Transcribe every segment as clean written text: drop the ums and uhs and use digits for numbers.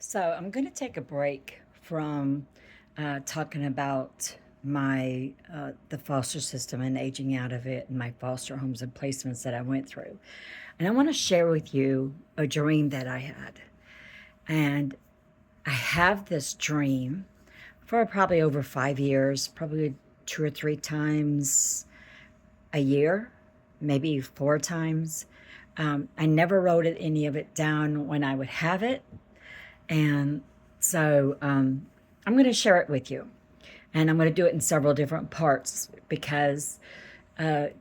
So I'm going to take a break from talking about my the foster system and aging out of it and my foster homes and placements that I went through. And I want to share with you a dream that I had. And I have this dream for probably over 5 years, probably two or three times a year, maybe four times. I never wrote any of it down when I would have it. And so I'm going to share it with you. And I'm going to do it in several different parts because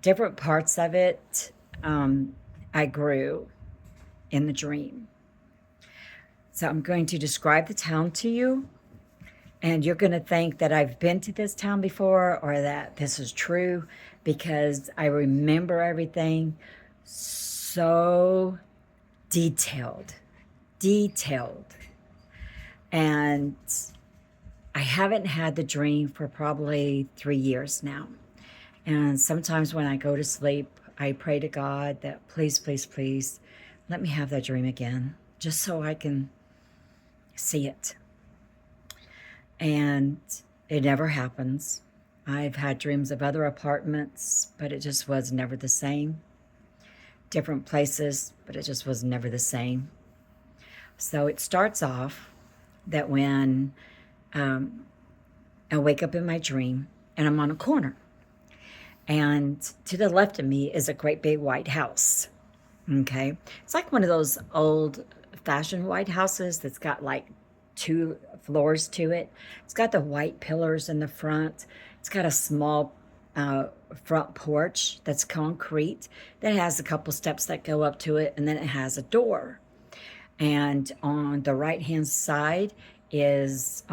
different parts of it I grew in the dream. So I'm going to describe the town to you. And you're going to think that I've been to this town before or that this is true because I remember everything so detailed. Detailed. And I haven't had the dream for probably 3 years now. And sometimes when I go to sleep, I pray to God that please, please, please let me have that dream again, just so I can see it. And it never happens. I've had dreams of other apartments, but it just was never the same. Different places, but it just was never the same. So it starts off that when I wake up in my dream and I'm on a corner, and to the left of me is a great big white house. Okay, it's like one of those old fashioned white houses that's got like two floors to it. It's got the white pillars in the front. It's got a small front porch that's concrete that has a couple steps that go up to it, and then it has a door. And on the right hand side is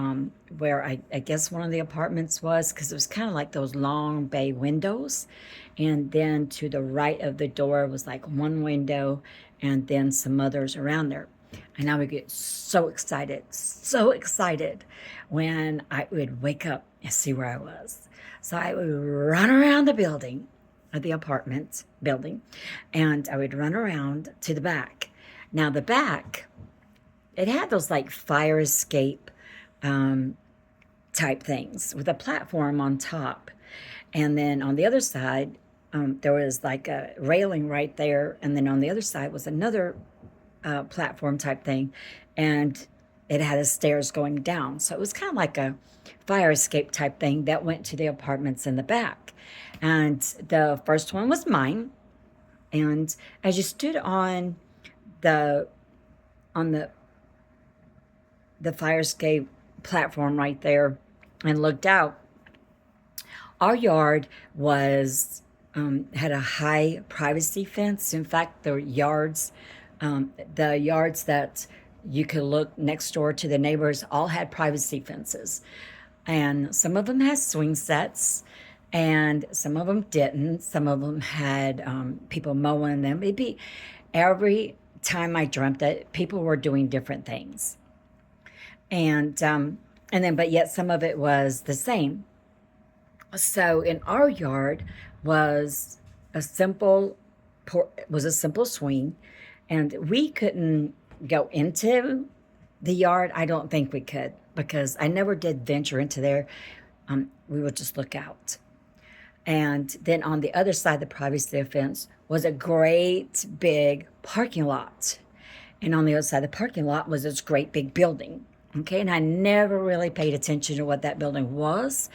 where I guess one of the apartments was, because it was kind of like those long bay windows. And then to the right of the door was like one window and then some others around there. And I would get so excited when I would wake up and see where I was. So I would run around the building, the apartment building, and I would run around to the back. Now, the back, it had those like fire escape type things with a platform on top. And then on the other side, there was like a railing right there. And then on the other side was another platform type thing. And it had a stairs going down. So it was kind of like a fire escape type thing that went to the apartments in the back. And the first one was mine. And as you stood the on the fire escape platform right there and looked out, our yard was had a high privacy fence. In fact, the yards that you could look next door to the neighbors all had privacy fences, and some of them had swing sets and some of them didn't. Some of them had people mowing them. It'd be every time I dreamt it, people were doing different things. And then but yet some of it was the same. So in our yard was a simple was a simple swing, and we couldn't go into the yard. I don't think we could, because I never did venture into there. We would just look out. And then on the other side of the privacy fence was a great big parking lot. And on the other side of the parking lot was this great big building. Okay, and I never really paid attention to what that building was.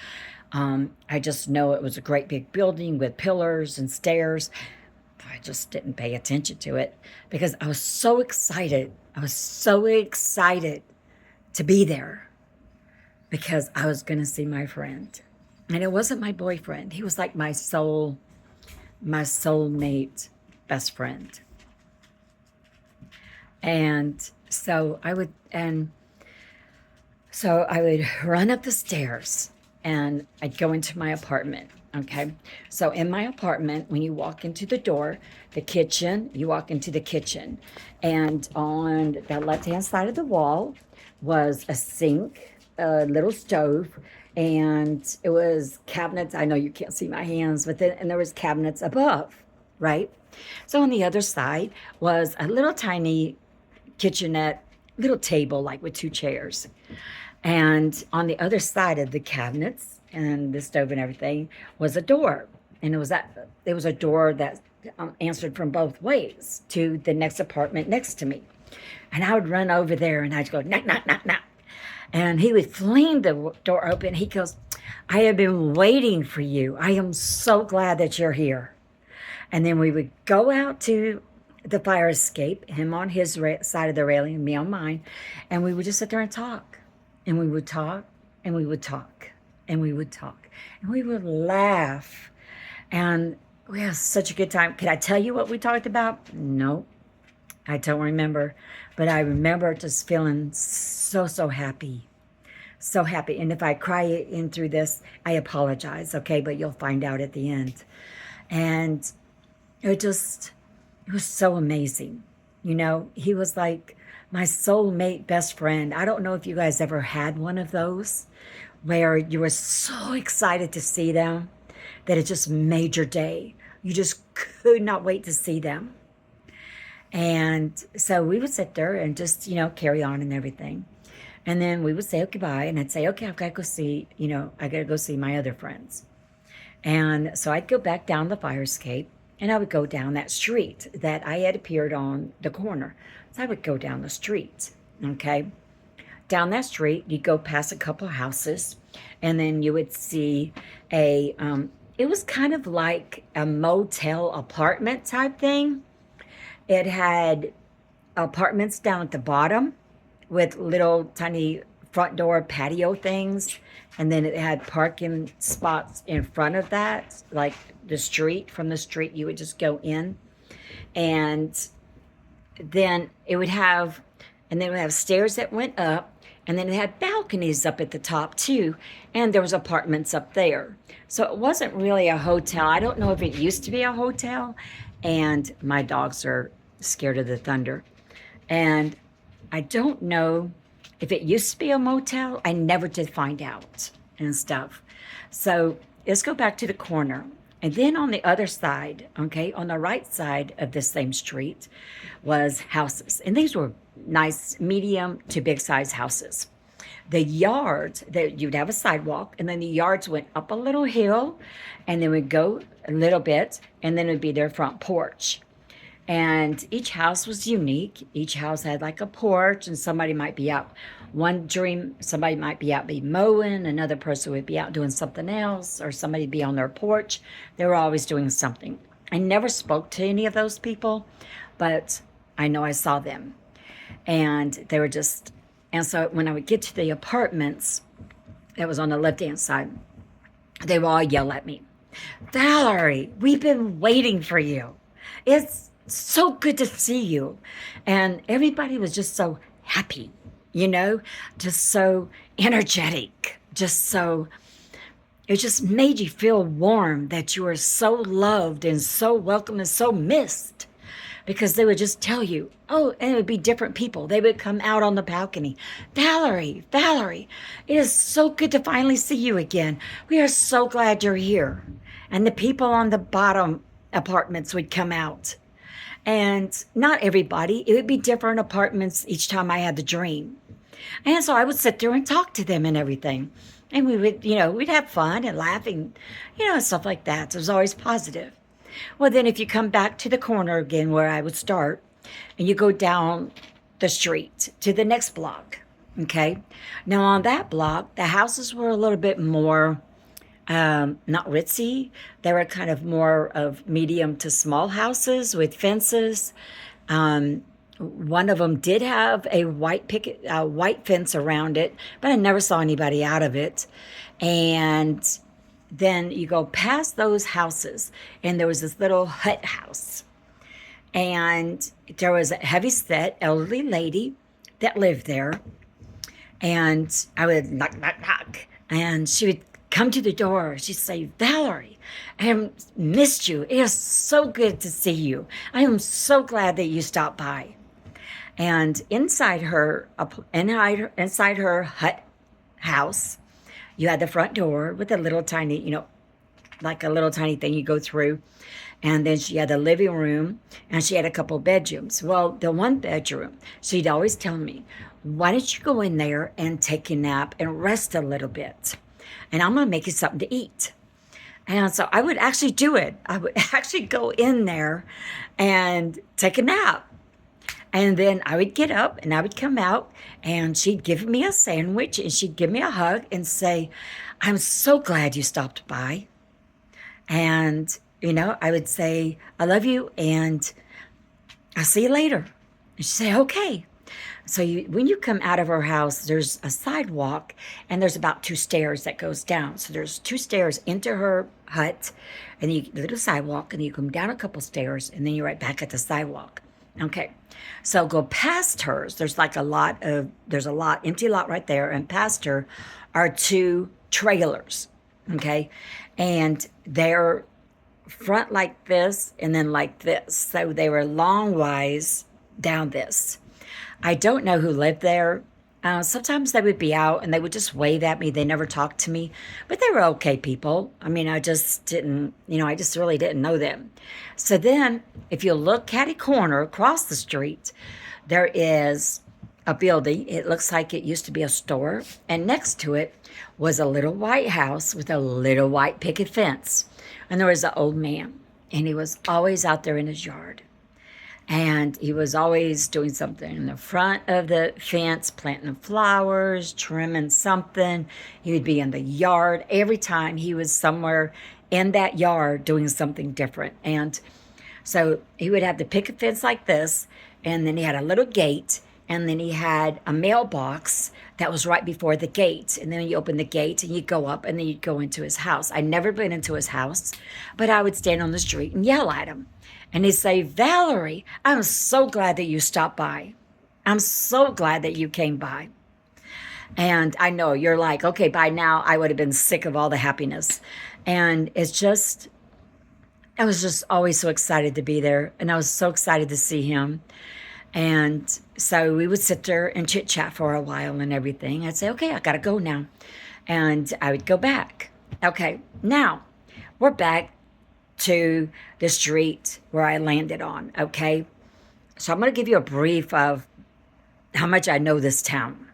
I just know it was a great big building with pillars and stairs. I just didn't pay attention to it because I was so excited. I was so excited to be there because I was going to see my friend. And it wasn't my boyfriend. He was like my soulmate best friend. And so I would run up the stairs and I'd go into my apartment. Okay. So in my apartment, when you walk into the door, the kitchen, you walk into the kitchen. And on the left-hand side of the wall was a sink, a little stove, and it was cabinets. I know you can't see my hands, but then, and there was cabinets above, right? So on the other side was a little tiny kitchenette little table, like with two chairs. And on the other side of the cabinets and the stove and everything was a door. And it was a door that answered from both ways to the next apartment next to me. And I would run over there and I'd go, knock, knock, knock, knock. And he would fling the door open. He goes, I have been waiting for you. I am so glad that you're here. And then we would go out to the fire escape, him on his side of the railing, me on mine, and we would just sit there and talk. And we would talk, and we would talk, and we would talk, and we would laugh. And we had such a good time. Could I tell you what we talked about? No, I don't remember. But I remember just feeling so, so happy. So happy. And if I cry in through this, I apologize, okay? But you'll find out at the end. And it was so amazing. You know, he was like my soulmate best friend. I don't know if you guys ever had one of those where you were so excited to see them that it just made your day. You just could not wait to see them. And so we would sit there and just, carry on and everything. And then we would say goodbye, and I'd say, okay, I've got to go see, I got to go see my other friends. And so I'd go back down the fire escape, and I would go down that street that I had appeared on the corner. So I would go down the street, okay? Down that street, you'd go past a couple of houses, and then you would see it was kind of like a motel apartment type thing. It had apartments down at the bottom with little tiny front door patio things. And then it had parking spots in front of that, like the street. From the street, you would just go in. And then it would have stairs that went up. And then it had balconies up at the top too. And there was apartments up there. So it wasn't really a hotel. I don't know if it used to be a hotel. And my dogs are scared of the thunder. And I don't know if it used to be a motel. I never did find out and stuff. So let's go back to the corner. And then on the other side, okay, on the right side of the same street was houses. And these were nice, medium to big size houses. The yards, you'd have a sidewalk, and then the yards went up a little hill, and then would go a little bit, and then it would be their front porch. And each house was unique. Each house had like a porch, and somebody might be out. Somebody might be out be mowing, another person would be out doing something else, or somebody be on their porch. They were always doing something. I never spoke to any of those people, but I know I saw them. And they were just, and so when I would get to the apartments that was on the left-hand side, they would all yell at me, Valerie, we've been waiting for you. It's so good to see you. And everybody was just so happy, just so energetic, it just made you feel warm that you were so loved and so welcome and so missed. Because they would just tell you, and it would be different people. They would come out on the balcony. Valerie, it is so good to finally see you again. We are so glad you're here. And the people on the bottom apartments would come out. And not everybody. It would be different apartments each time I had the dream. And so I would sit there and talk to them and everything. And we would, we'd have fun and laughing, and stuff like that. So it was always positive. Well, then if you come back to the corner again where I would start, and you go down the street to the next block, okay? Now on that block, the houses were a little bit more, not ritzy. They were kind of more of medium to small houses with fences. One of them did have a white fence around it, but I never saw anybody out of it. And then you go past those houses, and there was this little hut house. And there was a heavy-set elderly lady that lived there. And I would knock, knock, knock. And she would come to the door. She'd say, Valerie, I have missed you. It is so good to see you. I am so glad that you stopped by. And inside her hut house, you had the front door with a little tiny, like a little tiny thing you go through. And then she had a living room and she had a couple bedrooms. Well, the one bedroom, she'd always tell me, why don't you go in there and take a nap and rest a little bit? And I'm going to make you something to eat. And so I would actually do it. I would actually go in there and take a nap. And then I would get up and I would come out and she'd give me a sandwich and she'd give me a hug and say, I'm so glad you stopped by. And, I would say, I love you and I'll see you later. And she'd say, okay. So when you come out of our house, there's a sidewalk and there's about 2 stairs that goes down. So there's 2 stairs into her hut and the little sidewalk, and then you come down a couple stairs and then you're right back at the sidewalk. Okay. So go past hers. There's like there's a lot, empty lot right there. And past her are 2 trailers. Okay. And they're front like this and then like this. So they were long wise down this. I don't know who lived there. Sometimes they would be out and they would just wave at me. They never talked to me, but they were okay people. I mean, I just didn't, I just really didn't know them. So then if you look catty corner across the street, there is a building. It looks like it used to be a store. And next to it was a little white house with a little white picket fence. And there was an old man, and he was always out there in his yard. And he was always doing something in the front of the fence, planting flowers, trimming something. He would be in the yard. Every time he was somewhere in that yard doing something different. And so he would have the picket fence like this, and then he had a little gate, and then he had a mailbox that was right before the gate. And then you open the gate and you go up and then you'd go into his house. I'd never been into his house, but I would stand on the street and yell at him. And he'd say, Valerie, I'm so glad that you stopped by. I'm so glad that you came by. And I know you're like, okay, by now I would have been sick of all the happiness. And I was just always so excited to be there. And I was so excited to see him. And so we would sit there and chit chat for a while and everything. I'd say, okay, I got to go now. And I would go back. Okay, now we're back to the street where I landed on. Okay, so I'm going to give you a brief of how much I know this town.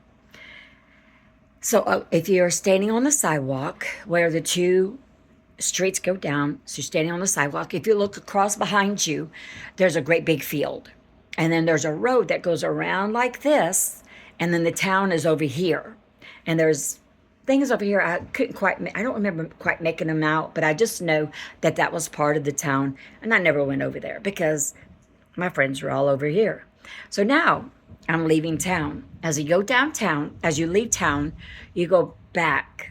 So if you're standing on the sidewalk where the 2 streets go down, so you're standing on the sidewalk, if you look across behind you, there's a great big field. And then there's a road that goes around like this, and then the town is over here. And there's things over here I don't remember quite making them out, but I just know that that was part of the town. And I never went over there because my friends were all over here. So now I'm leaving town. As you go downtown, as you leave town, you go back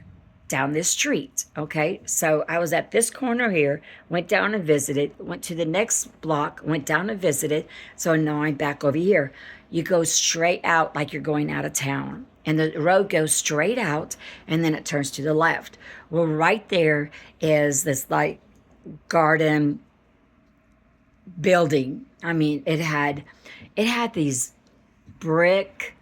down this street. Okay, so I was at this corner here, went down and visited, went to the next block, went down and visited. So now I'm back over here. You go straight out like you're going out of town, and the road goes straight out, and then it turns to the left. Well, right there is this like garden building. I mean, it had these brick,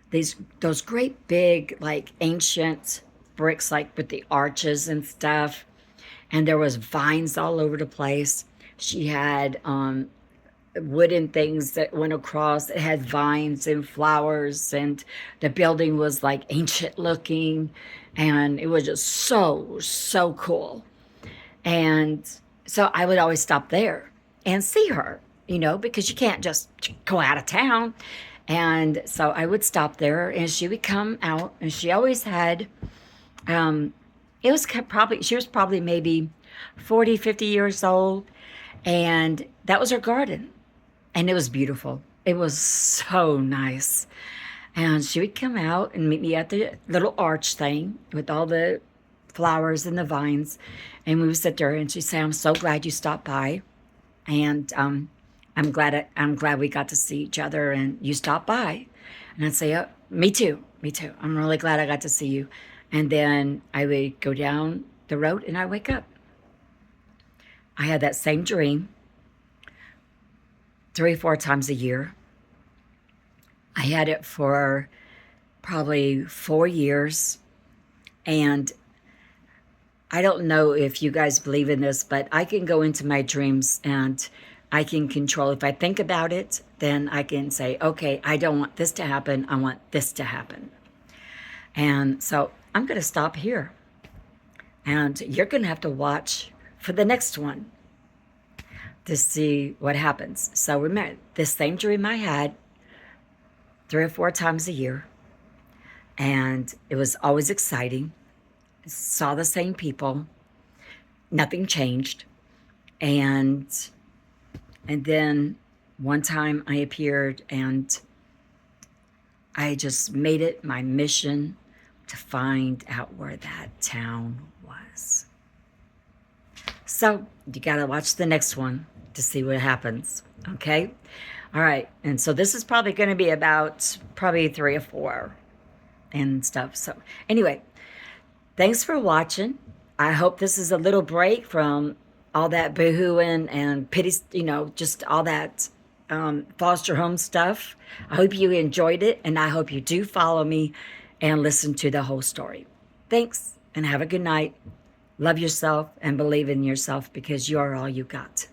those great big like ancient bricks, like with the arches and stuff, and there was vines all over the place. She had wooden things that went across. It had vines and flowers, and the building was like ancient looking, and it was just so cool. And so I would always stop there and see her, because you can't just go out of town. And so I would stop there and she would come out, and she always had she was probably maybe 40, 50 years old, and that was her garden. And it was beautiful. It was so nice. And she would come out and meet me at the little arch thing with all the flowers and the vines. And we would sit there and she'd say, I'm so glad you stopped by. And I'm glad we got to see each other and you stopped by. And I'd say, oh, me too. I'm really glad I got to see you. And then I would go down the road and I wake up. I had that same dream 3 or 4 times a year. I had it for probably 4 years. And I don't know if you guys believe in this, but I can go into my dreams and I can control. If I think about it, then I can say, okay, I don't want this to happen. I want this to happen. And so I'm going to stop here. And you're going to have to watch for the next one to see what happens. So remember, this same dream I had 3 or 4 times a year. And it was always exciting. Saw the same people. Nothing changed. And then one time I appeared and I just made it my mission to find out where that town was. So you got to watch the next one to see what happens. Okay. All right. And so this is probably going to be about probably 3 or 4 and stuff. So anyway, thanks for watching. I hope this is a little break from all that boohooing and pity, just all that foster home stuff. I hope you enjoyed it, and I hope you do follow me and listen to the whole story. Thanks, and have a good night. Love yourself and believe in yourself because you are all you got.